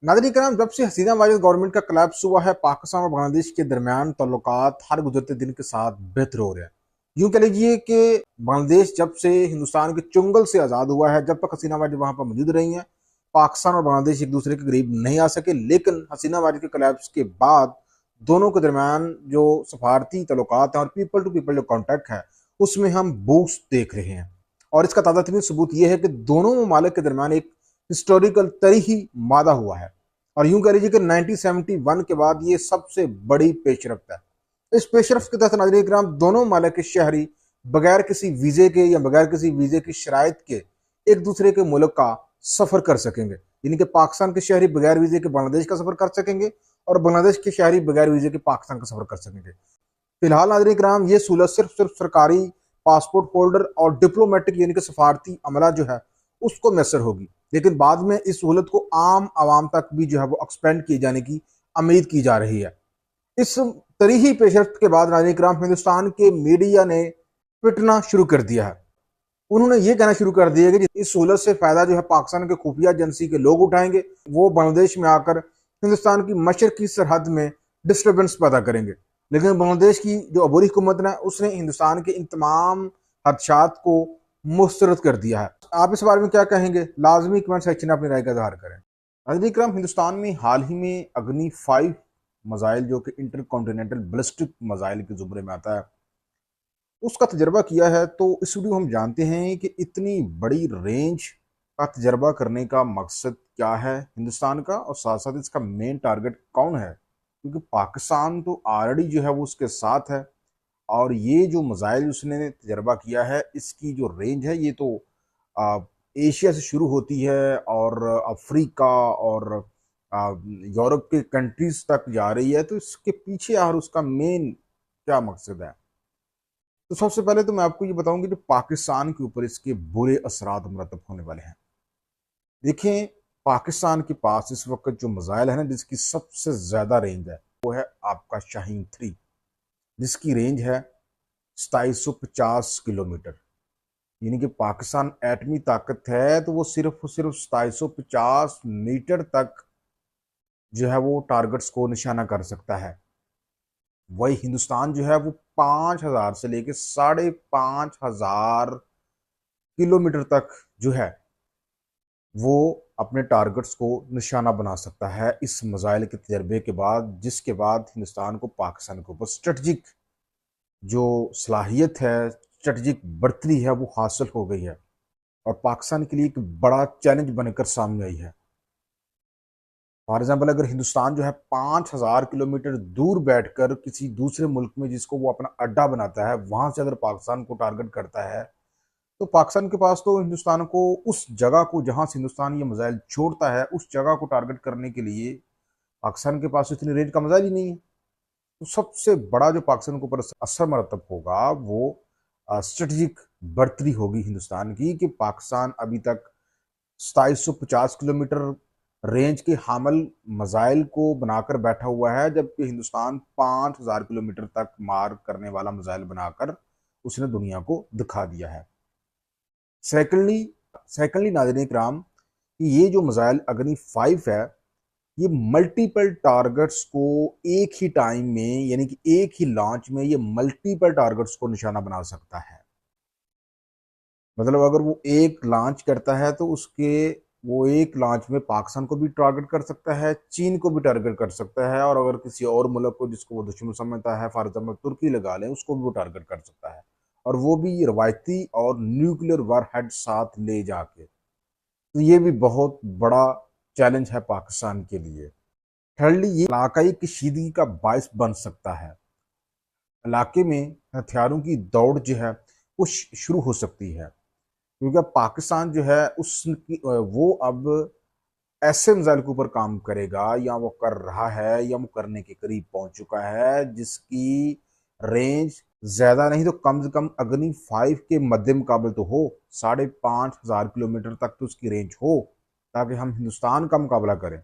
नाज़रीन करام, जब से हसीना माजिद गवर्नमेंट का कोलैप्स हुआ है, पाकिस्तान और बांग्लादेश के दरमियान ताल्लुकात हर गुजरते दिन के साथ बेहतर हो रहे हैं। यूं कह लीजिए कि बांग्लादेश जब से हिंदुस्तान के चुंगल से आज़ाद हुआ है, जब तक हसीना माजिद वहाँ पर मौजूद रही हैं, पाकिस्तान और बांग्लादेश एक दूसरे के करीब नहीं आ सके। लेकिन हसीना माजिद के कोलैप्स के बाद दोनों के दरमियान जो सफारती ताल्लुकात हैं और पीपल टू पीपल जो कॉन्टैक्ट है, उसमें हम बूस्ट देख रहे हैं। और इसका ताज़ा तरीन सबूत यह है कि दोनों ममालिक के दरमियान एक हिस्टोरिकल तरीही मादा हुआ है। और यूं कह लीजिए कि 1971 के बाद ये सबसे बड़ी पेशरफ्त है। इस पेशरफ्त के तहत नाज़रीन किराम, दोनों ममालिक के शहरी बगैर किसी वीज़े के या बगैर किसी वीज़े की शराइत के एक दूसरे के मुल्क का सफ़र कर सकेंगे। यानी कि पाकिस्तान के शहरी बगैर वीज़े के बांग्लादेश का सफ़र कर सकेंगे और बांग्लादेश के शहरी बगैर वीज़े के पाकिस्तान का सफ़र कर सकेंगे। फिलहाल नाज़रीन किराम, ये सहूलत सिर्फ सरकारी पासपोर्ट होल्डर और डिप्लोमेटिक यानी कि सफारती अमला जो है उसको मैसर होगी। लेकिन बाद में इस सहूलत को आम आवाम तक भी जो है वो एक्सपेंड किए जाने की उम्मीद की जा रही है। इस तरीही पेशरफ्त के बाद नाज़रीन किराम, हिंदुस्तान के मीडिया ने पिटना शुरू कर दिया है। उन्होंने ये कहना शुरू कर दिया कि इस सहूलत से फायदा जो है पाकिस्तान के खुफिया एजेंसी के लोग उठाएंगे, वो बांग्लादेश में आकर हिंदुस्तान की मशरकी सरहद में डिस्टर्बेंस पैदा करेंगे। लेकिन बांग्लादेश की जो अबूरी हुकूमत है उसने हिंदुस्तान के इन तमाम खदशात को मुस्तरद कर दिया है। आप इस बारे में क्या कहेंगे? लाजमी कमेंट सेक्शन में अपनी राय का इजहार करें। नाज़रीन करम, हिंदुस्तान में हाल ही में अग्नि 5 मज़ाइल जो कि इंटर कॉन्टिनेंटल बैलिस्टिक मज़ाइल के ज़ुमरे में आता है, उसका तजर्बा किया है। तो इस वीडियो हम जानते हैं कि इतनी बड़ी रेंज का तजर्बा करने का मकसद क्या है हिंदुस्तान का, और साथ साथ इसका मेन टारगेट कौन है, क्योंकि पाकिस्तान तो ऑलरेडी जो है वो उसके साथ है। और ये जो मज़ाइल उसने तजर्बा किया है, इसकी जो रेंज है ये तो आ, एशिया से शुरू होती है और अफ्रीका और यूरोप के कंट्रीज तक जा रही है। तो इसके पीछे और उसका मेन क्या मकसद है? तो सबसे पहले तो मैं आपको ये बताऊंगी कि पाकिस्तान के ऊपर इसके बुरे असरात मरतब होने वाले हैं। देखें, पाकिस्तान के पास इस वक्त जो मिसाइल है ना, जिसकी सबसे ज़्यादा रेंज है, वो है आपका शाहीन 3, जिसकी रेंज है 2750 किलोमीटर। यानी कि पाकिस्तान एटमी ताकत है तो वो सिर्फ 2750 मीटर तक जो है वो टारगेट्स को निशाना कर सकता है। वही हिंदुस्तान जो है वो 5000 से लेके 5500 किलोमीटर तक जो है वो अपने टारगेट्स को निशाना बना सकता है इस मिसाइल के तजर्बे के बाद, जिसके बाद हिंदुस्तान को पाकिस्तान के ऊपर स्ट्रेटजिक जो सलाहियत है, स्ट्रेटजिक बढ़तरी है, वो हासिल हो गई है और पाकिस्तान के लिए एक बड़ा चैलेंज बनकर सामने आई है। फॉर एग्जाम्पल, अगर हिंदुस्तान जो है 5000 किलोमीटर दूर बैठकर किसी दूसरे मुल्क में जिसको वो अपना अड्डा बनाता है, वहां से अगर पाकिस्तान को टारगेट करता है, तो पाकिस्तान के पास तो हिंदुस्तान को उस जगह को जहां से हिंदुस्तान ये मिसाइल छोड़ता है, उस जगह को टारगेट करने के लिए पाकिस्तान के पास इतनी रेंज का मिसाइल ही नहीं है। तो सबसे बड़ा जो पाकिस्तान के ऊपर असर मरतब होगा वो स्ट्रेटजिक बढ़तरी होगी हिंदुस्तान की, कि पाकिस्तान अभी तक 2750 किलोमीटर रेंज के हामल मिसाइल को बनाकर बैठा हुआ है, जबकि हिंदुस्तान 5000 किलोमीटर तक मार करने वाला मिसाइल बनाकर उसने दुनिया को दिखा दिया है। सेकेंडली नाज़रीन इकराम, कि ये जो मिसाइल अग्नि 5 है, ये मल्टीपल टारगेट्स को एक ही टाइम में, यानी कि एक ही लॉन्च में ये मल्टीपल टारगेट्स को निशाना बना सकता है। मतलब अगर वो एक लॉन्च करता है तो उसके वो एक लॉन्च में पाकिस्तान को भी टारगेट कर सकता है, चीन को भी टारगेट कर सकता है, और अगर किसी और मुल्क को जिसको वो दुश्मन समझता है, फॉर एग्जाम्पल तुर्की लगा लें, उसको भी वो टारगेट कर सकता है, और वो भी रवायती और न्यूक्लियर वारहेड साथ ले जाके। तो ये भी बहुत बड़ा चैलेंज है पाकिस्तान के लिए। थर्डली, ये इलाकाई कशीदगी का बायस बन सकता है। इलाके में हथियारों की दौड़ जो है वो शुरू हो सकती है, क्योंकि अब पाकिस्तान जो है उसकी वो अब ऐसे मिसाइल के ऊपर काम करेगा, या वो कर रहा है या वो करने के करीब पहुंच चुका है, जिसकी रेंज ज्यादा नहीं तो कम से कम अग्नि 5 के मध्य मुकाबले तो हो, 5500 किलोमीटर तक तो उसकी रेंज हो, ताकि हम हिंदुस्तान का मुकाबला करें,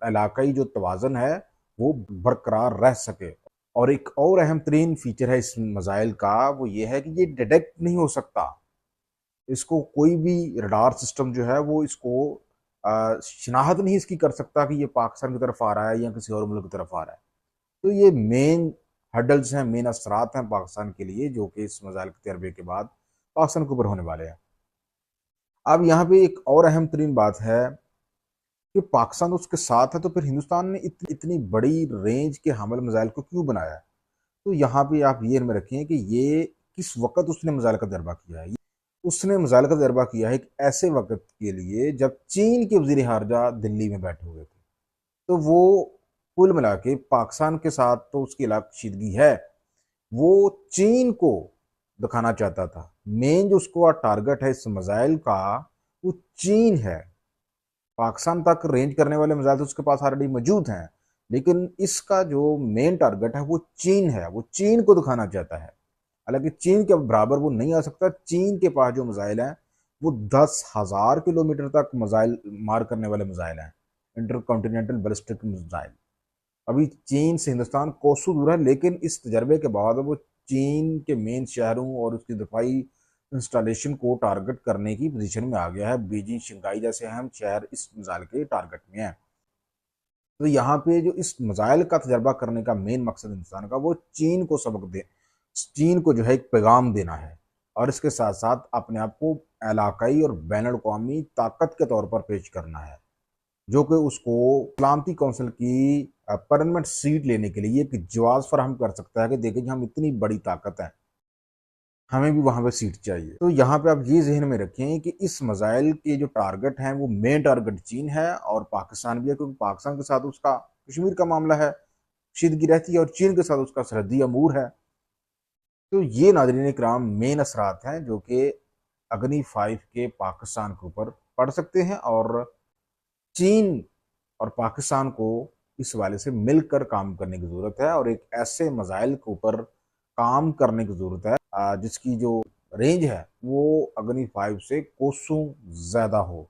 इलाकाई जो तवाज़न है वो बरकरार रह सके। और एक और अहम तरीन फीचर है इस मिसाइल का, वो ये है कि ये डिटेक्ट नहीं हो सकता। इसको कोई भी रडार सिस्टम जो है वो इसको شناخت نہیں اس کی کر سکتا کہ یہ پاکستان کی طرف آ رہا ہے یا کسی اور ملک کی طرف آ رہا ہے. تو یہ مین ہڈلز ہیں، مین اثرات ہیں پاکستان کے لیے، جو کہ اس میزائل کے تجربے کے بعد پاکستان کے اوپر ہونے والے ہیں. اب یہاں پہ ایک اور اہم ترین بات ہے کہ پاکستان اس کے ساتھ ہے، تو پھر ہندوستان نے اتنی بڑی رینج کے حامل میزائل کو کیوں بنایا ہے؟ تو یہاں پہ آپ یہ میں رکھیں کہ یہ کس وقت اس نے میزائل کا تجربہ کیا ہے. اس نے میزائل کا تجربہ کیا ہے ایک ایسے وقت کے لیے جب چین کے وزیر خارجہ دلی میں بیٹھے ہوئے تھے. تو وہ کل ملا کے پاکستان کے ساتھ تو اس کی علاقہ کشیدگی ہے، وہ چین کو دکھانا چاہتا تھا. مین جو اس کو ٹارگٹ ہے اس میزائل کا وہ چین ہے. پاکستان تک رینج کرنے والے میزائل تو اس کے پاس آلریڈی موجود ہیں، لیکن اس کا جو مین ٹارگٹ ہے وہ چین ہے. وہ چین کو دکھانا چاہتا ہے. حالانکہ چین کے برابر وہ نہیں آ سکتا. چین کے پاس جو میزائل ہیں وہ 10,000 کلومیٹر تک میزائل مار کرنے والے میزائل ہیں، انٹر کانٹیننٹل بیلسٹک میزائل. ابھی چین سے ہندوستان کوسوں دور ہے، لیکن اس تجربے کے بعد وہ چین کے مین شہروں اور اس کی دفاعی انسٹالیشن کو ٹارگٹ کرنے کی پوزیشن میں آ گیا ہے. بیجنگ، شنگھائی جیسے اہم شہر اس میزائل کے ٹارگٹ میں ہیں. تو یہاں پہ جو اس میزائل کا تجربہ کرنے کا مین مقصد ہندوستان کا وہ چین کو سبق دے، چین کو جو ہے ایک پیغام دینا ہے، اور اس کے ساتھ ساتھ اپنے آپ کو علاقائی اور بین الاقوامی طاقت کے طور پر پیش کرنا ہے، جو کہ اس کو سلامتی کونسل کی پرمنٹ سیٹ لینے کے لیے ایک جواز فراہم کر سکتا ہے کہ دیکھیں جی ہم اتنی بڑی طاقت ہیں، ہمیں بھی وہاں پہ سیٹ چاہیے. تو یہاں پہ آپ یہ ذہن میں رکھیں کہ اس میزائل کے جو ٹارگٹ ہیں وہ مین ٹارگٹ چین ہے اور پاکستان بھی ہے، کیونکہ پاکستان کے ساتھ اس کا کشمیر کا معاملہ ہے، کشیدگی رہتی ہے، اور چین کے ساتھ اس کا سرحدی امور ہے. تو یہ ناظرین کرام مین اثرات ہیں جو کہ اگنی 5 کے پاکستان کے اوپر پڑ سکتے ہیں، اور چین اور پاکستان کو اس حوالے سے مل کر کام کرنے کی ضرورت ہے، اور ایک ایسے میزائل کے اوپر کام کرنے کی ضرورت ہے جس کی جو رینج ہے وہ اگنی 5 سے کوسوں زیادہ ہو.